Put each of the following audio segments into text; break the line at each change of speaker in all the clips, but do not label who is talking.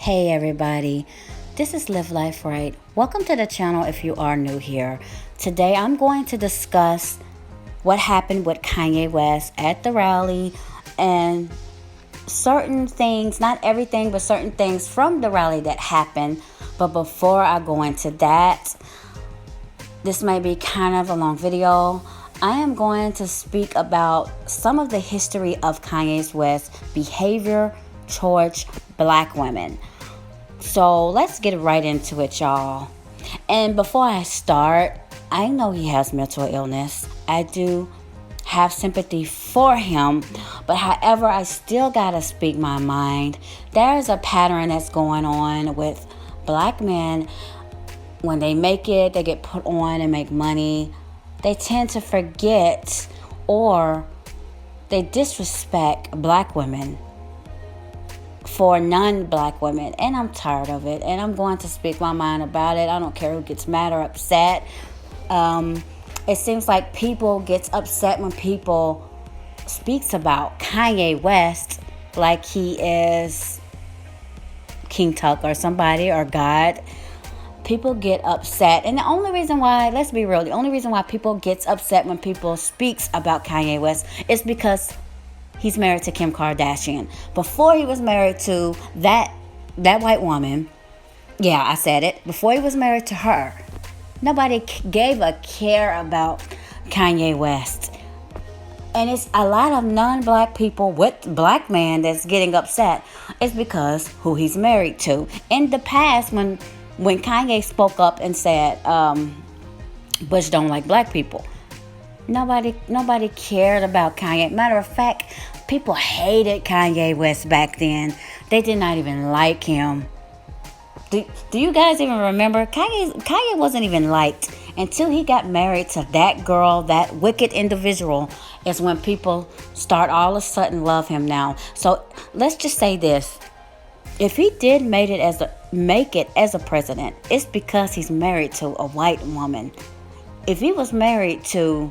Hey everybody, this is Live Life Right. Welcome to the channel if you are new here. Today I'm going to discuss what happened with Kanye West at the rally and certain things, not everything, but certain things from the rally that happened. But before I go into that, this may be kind of a long video. I am going to speak about some of the history of Kanye West's behavior towards black women. So let's get right into it, y'all. And before I start, I know he has mental illness. I do have sympathy for him, but however, I still gotta speak my mind. There's a pattern that's going on with black men. When they make it, they get put on and make money. They tend to forget or they disrespect black women for non-black women, and I'm tired of it, and I'm going to speak my mind about it. I don't care who gets mad or upset. It seems like people gets upset when people speaks about Kanye West like he is King Tut or somebody or God. People get upset, and the only reason why, let's be real, the only reason why people gets upset when people speaks about Kanye West is because he's married to Kim Kardashian. Before he was married to that white woman, yeah, I said it. Before he was married to her, nobody gave a care about Kanye West. And it's a lot of non-black people with black men that's getting upset. It's because who he's married to. In the past, when Kanye spoke up and said, Bush don't like black people, Nobody cared about Kanye. Matter of fact, people hated Kanye West back then. They did not even like him. Do you guys even remember? Kanye wasn't even liked until he got married to that girl, that wicked individual, is when people start all of a sudden love him now. So let's just say this. If he did make it as a president, it's because he's married to a white woman. If he was married to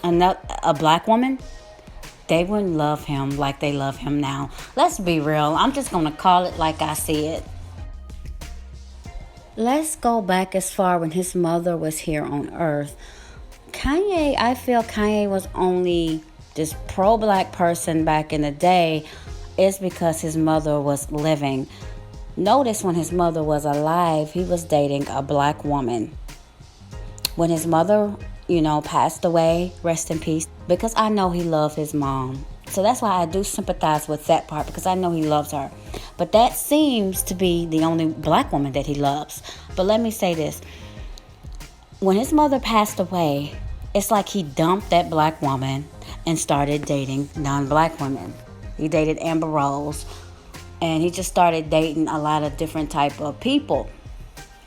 a black woman, they wouldn't love him like they love him now. Let's be real. I'm just going to call it like I see it. Let's go back as far when his mother was here on earth. I feel Kanye was only this pro-black person back in the day is because his mother was living. Notice when his mother was alive, he was dating a black woman. When his mother passed away, rest in peace, because I know he loved his mom. So that's why I do sympathize with that part, because I know he loves her. But that seems to be the only black woman that he loves. But let me say this. When his mother passed away, it's like he dumped that black woman and started dating non-black women. He dated Amber Rose, and he just started dating a lot of different type of people.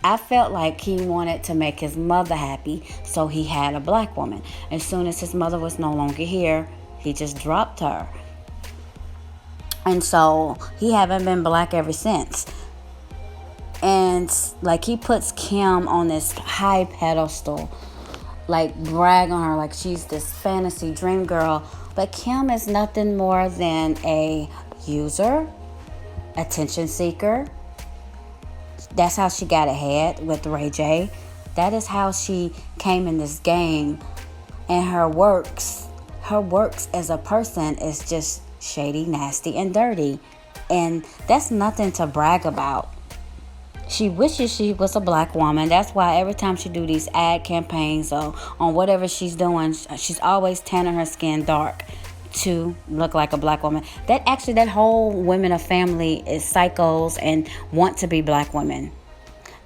I felt like he wanted to make his mother happy, so he had a black woman. As soon as his mother was no longer here, he just dropped her. And so he haven't been black ever since. And like he puts Kim on this high pedestal, like brag on her like she's this fantasy dream girl. But Kim is nothing more than a user, attention seeker. That's how she got ahead with Ray J. That is how she came in this game. And her works as a person is just shady, nasty, and dirty. And that's nothing to brag about. She wishes she was a black woman. That's why every time she do these ad campaigns or on whatever she's doing, she's always tanning her skin dark to look like a black woman. That whole women of family is psychos and want to be black women.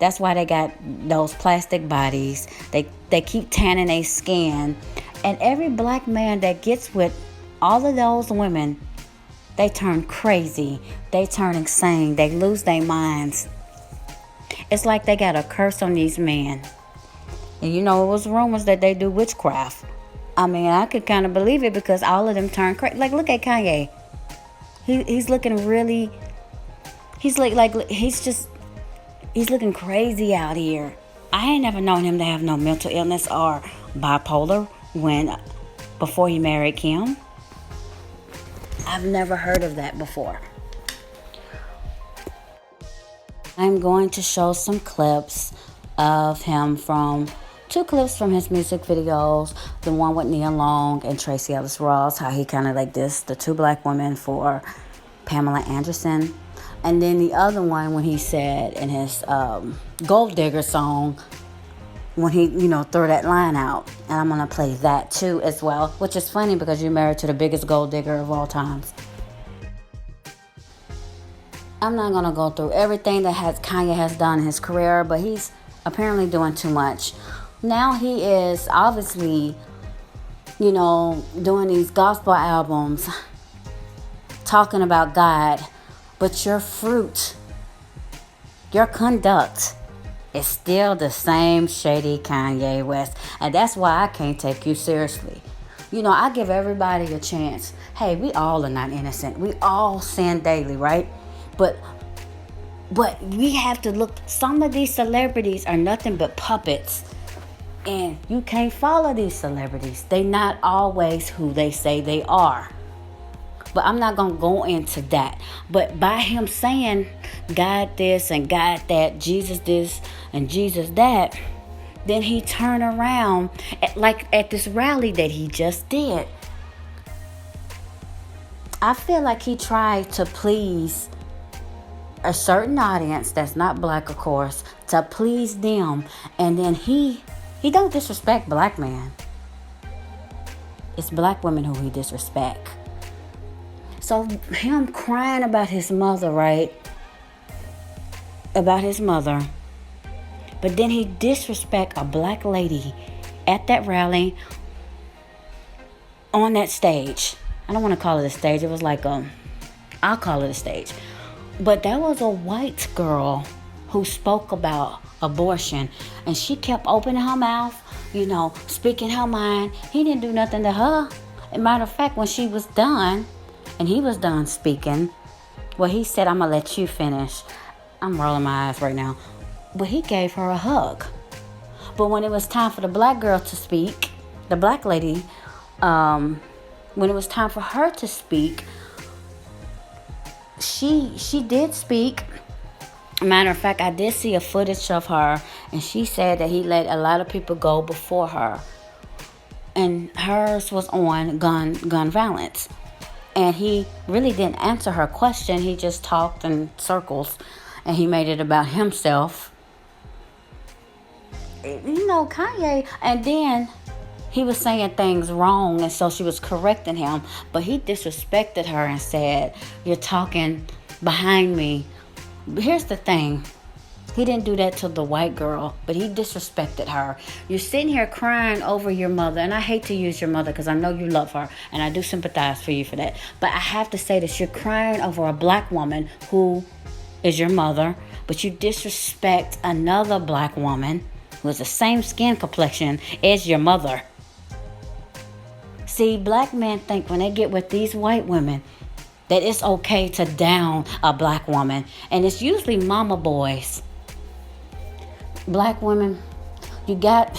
That's why they got those plastic bodies. They keep tanning their skin. And every black man that gets with all of those women, they turn crazy. They turn insane. They lose their minds. It's like they got a curse on these men. And it was rumors that they do witchcraft. I mean, I could kind of believe it because all of them turn crazy. Like, look at Kanye. He's looking really. He's looking crazy out here. I ain't never known him to have no mental illness or bipolar before he married Kim. I've never heard of that before. I'm going to show some clips of him from two clips from his music videos. The one with Nia Long and Tracy Ellis Ross, how he kind of like this, the two black women for Pamela Anderson. And then the other one when he said in his Gold Digger song, when he, threw that line out. And I'm going to play that too as well, which is funny because you're married to the biggest gold digger of all times. I'm not going to go through everything that Kanye has done in his career, but he's apparently doing too much. Now he is obviously, doing these gospel albums, talking about God, but your fruit, your conduct is still the same shady Kanye West. And that's why I can't take you seriously. I give everybody a chance. Hey, we all are not innocent. We all sin daily, right? But we have to look. Some of these celebrities are nothing but puppets. And you can't follow these celebrities. They're not always who they say they are. But I'm not going to go into that. But by him saying God this and God that, Jesus this and Jesus that, then he turned around at this rally that he just did. I feel like he tried to please a certain audience that's not black, of course, to please them. And then he don't disrespect black men. It's black women who he disrespect. So him crying about his mother, right? About his mother. But then he disrespect a black lady at that rally on that stage. I don't want to call it a stage. It was like I'll call it a stage. But that was a white girl who spoke about abortion. And she kept opening her mouth, speaking her mind. He didn't do nothing to her. As a matter of fact, when she was done, and he was done speaking, well, he said, I'm going to let you finish. I'm rolling my eyes right now. But he gave her a hug. But when it was time for the black girl to speak, the black lady, when it was time for her to speak, she did speak. Matter of fact, I did see a footage of her, and she said that he let a lot of people go before her. And hers was on gun violence. And he really didn't answer her question. He just talked in circles, and he made it about himself. Kanye, and then he was saying things wrong, and so she was correcting him, but he disrespected her and said, you're talking behind me. But here's the thing. He didn't do that to the white girl, but he disrespected her. You're sitting here crying over your mother, and I hate to use your mother because I know you love her, and I do sympathize for you for that. But I have to say this. You're crying over a black woman who is your mother, but you disrespect another black woman who has the same skin complexion as your mother. See, black men think when they get with these white women that it's okay to down a black woman. And it's usually mama boys. Black women, I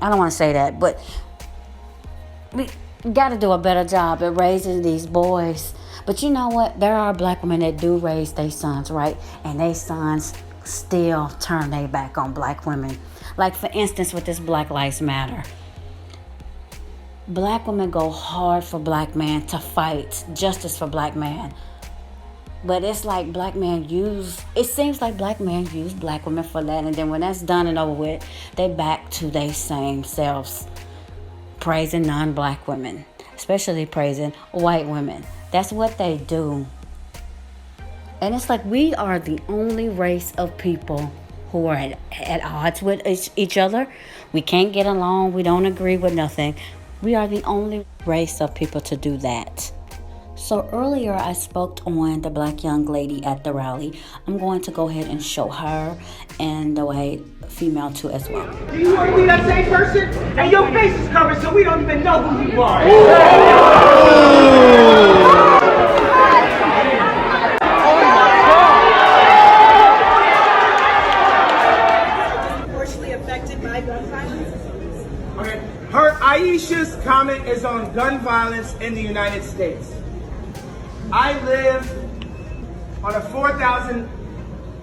don't want to say that, but we got to do a better job at raising these boys. But you know what? There are black women that do raise their sons, right? And their sons still turn their back on black women. Like, for instance, with this Black Lives Matter. Black women go hard for black men to fight justice for black men. But it's like it seems like black men use black women for that. And then when that's done and over with, they back to their same selves. Praising non-black women. Especially praising white women. That's what they do. And it's like we are the only race of people who are at odds with each other. We can't get along. We don't agree with nothing. We are the only race of people to do that. So earlier I spoke on the black young lady at the rally. I'm going to go ahead and show her and the white female too as well.
Do you want to be that same person? And your face is covered so we don't even know who you are. Aisha's comment is on gun violence in the United States. I live on a 4,000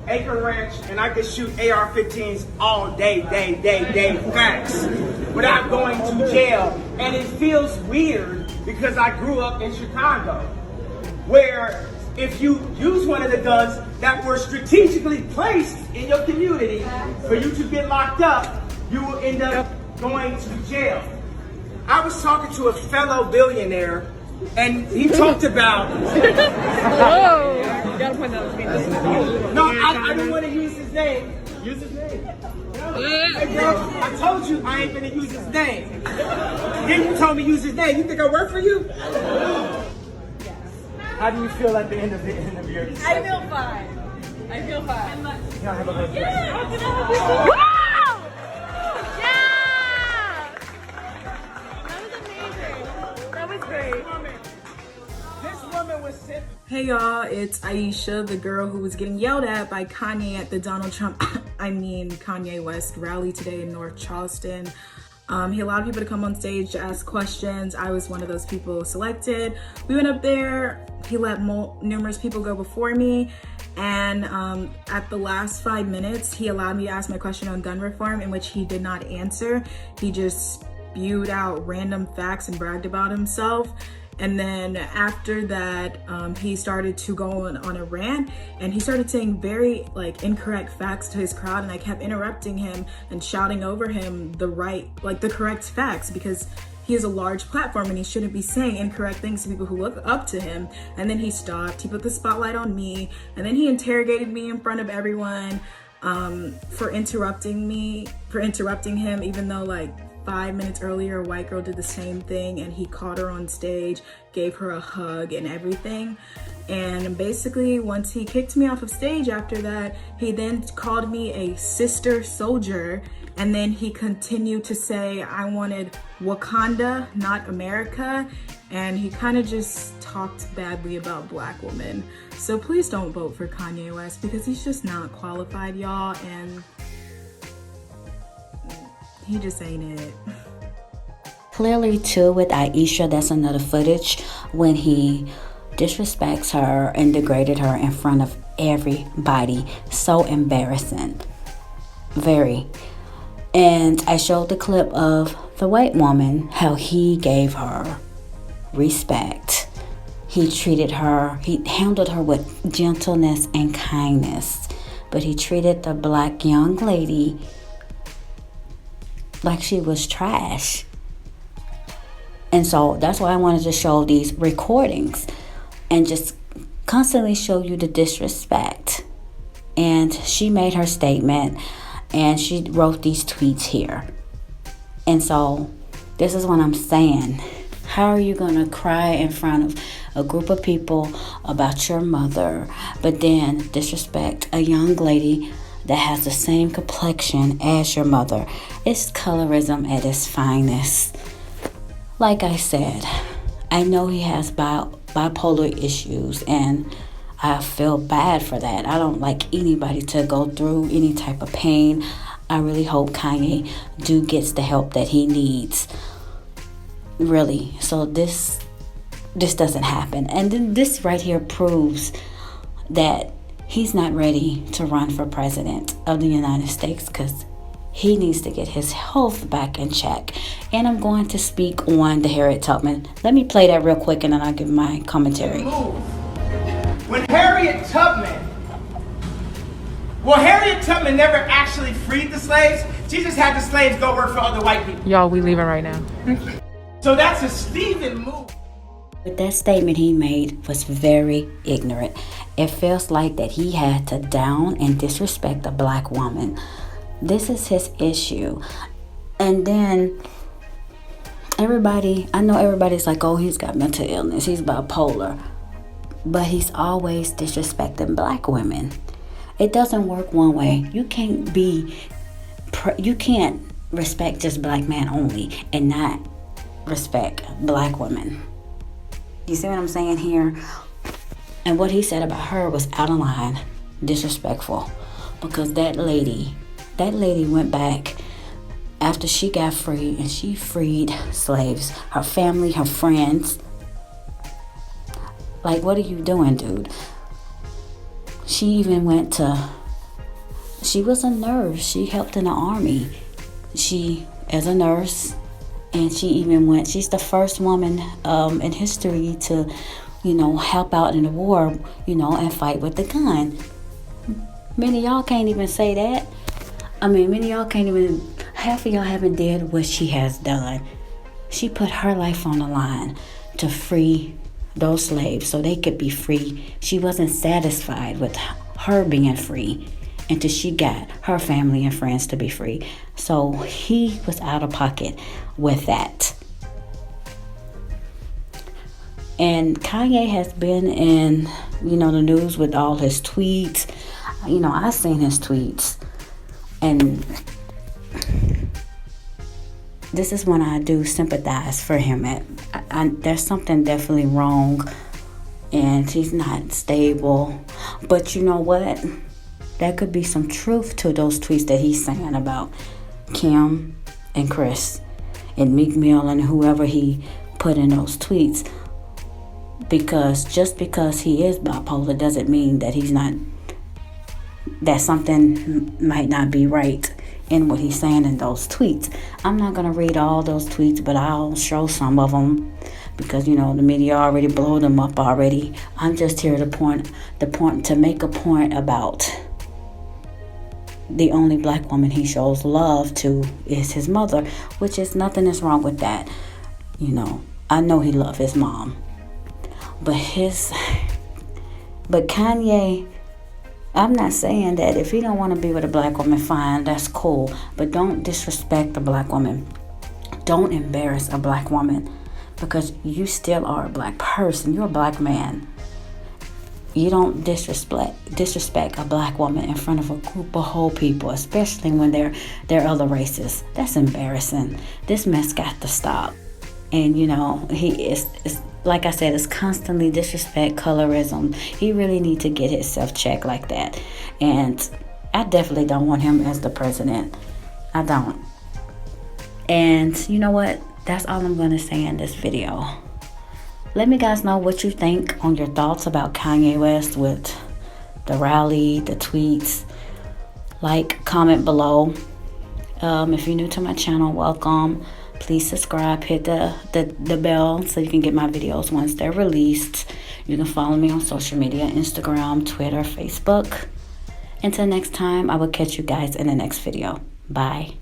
acre ranch, and I could shoot AR-15s all day, facts, without going to jail. And it feels weird because I grew up in Chicago, where if you use one of the guns that were strategically placed in your community for you to get locked up, you will end up going to jail. I was talking to a fellow billionaire, and he talked about...
Whoa! You gotta point out his
No, I didn't want to use his name. Use his name. Hey, bro, I told you I ain't gonna use his name. Then you told me use his name. You think I work for you? How do you feel at the end of the interview?
I feel fine. I feel fine.
Can I have a hug?
Yeah! Wow! Yeah! That was amazing. That was great.
This woman was sent.
Hey y'all, it's Aisha, the girl who was getting yelled at by Kanye at the Kanye West rally today in North Charleston. He allowed people to come on stage to ask questions. I was one of those people selected. We went up there. He let numerous people go before me. And at the last 5 minutes, he allowed me to ask my question on gun reform, in which he did not answer. He just spewed out random facts and bragged about himself. And then after that, he started to go on a rant, and he started saying very incorrect facts to his crowd, and I kept interrupting him and shouting over him the correct facts, because he has a large platform and he shouldn't be saying incorrect things to people who look up to him. And then he stopped, he put the spotlight on me, and then he interrogated me in front of everyone for interrupting him, even though 5 minutes earlier, a white girl did the same thing, and he caught her on stage, gave her a hug and everything. And basically, once he kicked me off of stage after that, he then called me a sister soldier. And then he continued to say I wanted Wakanda, not America. And he kind of just talked badly about black women. So please don't vote for Kanye West, because he's just not qualified, y'all. And he just ain't it.
Clearly, too, with Aisha, that's another footage when he disrespects her and degraded her in front of everybody. So embarrassing. Very. And I showed the clip of the white woman, how he gave her respect. He treated her, he handled her with gentleness and kindness. But he treated the black young lady like she was trash. And so that's why I wanted to show these recordings and just constantly show you the disrespect. And she made her statement, and she wrote these tweets here. And so this is what I'm saying. How are you going to cry in front of a group of people about your mother, but then disrespect a young lady that has the same complexion as your mother? It's colorism at its finest. Like I said, I know he has bipolar issues, and I feel bad for that. I don't like anybody to go through any type of pain. I really hope Kanye gets the help that he needs. Really. So this doesn't happen. And then this right here proves that he's not ready to run for president of the United States, because he needs to get his health back in check. And I'm going to speak on the Harriet Tubman. Let me play that real quick, and then I'll give my commentary.
When Harriet Tubman never actually freed the slaves. She just had the slaves go work for other white people.
Y'all, we leaving right now.
So that's a Stephen move.
But that statement he made was very ignorant. It feels like that he had to down and disrespect a black woman. This is his issue. And then I know everybody's like, oh, he's got mental illness, he's bipolar. But he's always disrespecting black women. It doesn't work one way. You can't respect just black men only and not respect black women. You see what I'm saying here? And what he said about her was out of line, disrespectful. Because that lady went back after she got free, and she freed slaves, her family, her friends. Like, what are you doing, dude? She even went to She was a nurse. She helped in the army. She, as a nurse, and she even went, she's the first woman in history to, help out in the war, and fight with the gun. Many of y'all can't even say that. Many of y'all can't even, half of y'all haven't did what she has done. She put her life on the line to free those slaves so they could be free. She wasn't satisfied with her being free until she got her family and friends to be free. So he was out of pocket with that. And Kanye has been in, the news with all his tweets. I've seen his tweets. And this is when I do sympathize for him. There's something definitely wrong. And he's not stable. But you know what? There could be some truth to those tweets that he's saying about Kim and Chris and Meek Mill and whoever he put in those tweets. Because just because he is bipolar doesn't mean that he's not, that something might not be right in what he's saying in those tweets. I'm not going to read all those tweets, but I'll show some of them because, the media already blew them up already. I'm just here to make a point about the only black woman he shows love to is his mother, which is nothing is wrong with that. I know he loved his mom. But Kanye, I'm not saying that if he don't want to be with a black woman, fine, that's cool. But don't disrespect a black woman. Don't embarrass a black woman because you still are a black person. You're a black man. You don't disrespect a black woman in front of a group of whole people, especially when they're other races. That's embarrassing. This mess got to stop. And he is like I said, it's constantly disrespect, colorism. He really need to get himself checked like that. And I definitely don't want him as the president. I don't. And you know what? That's all I'm going to say in this video. Let me guys know what you think on your thoughts about Kanye West with the rally, the tweets. Like, comment below. If you're new to my channel, welcome. Please subscribe, hit the bell so you can get my videos once they're released. You can follow me on social media, Instagram, Twitter, Facebook. Until next time, I will catch you guys in the next video. Bye.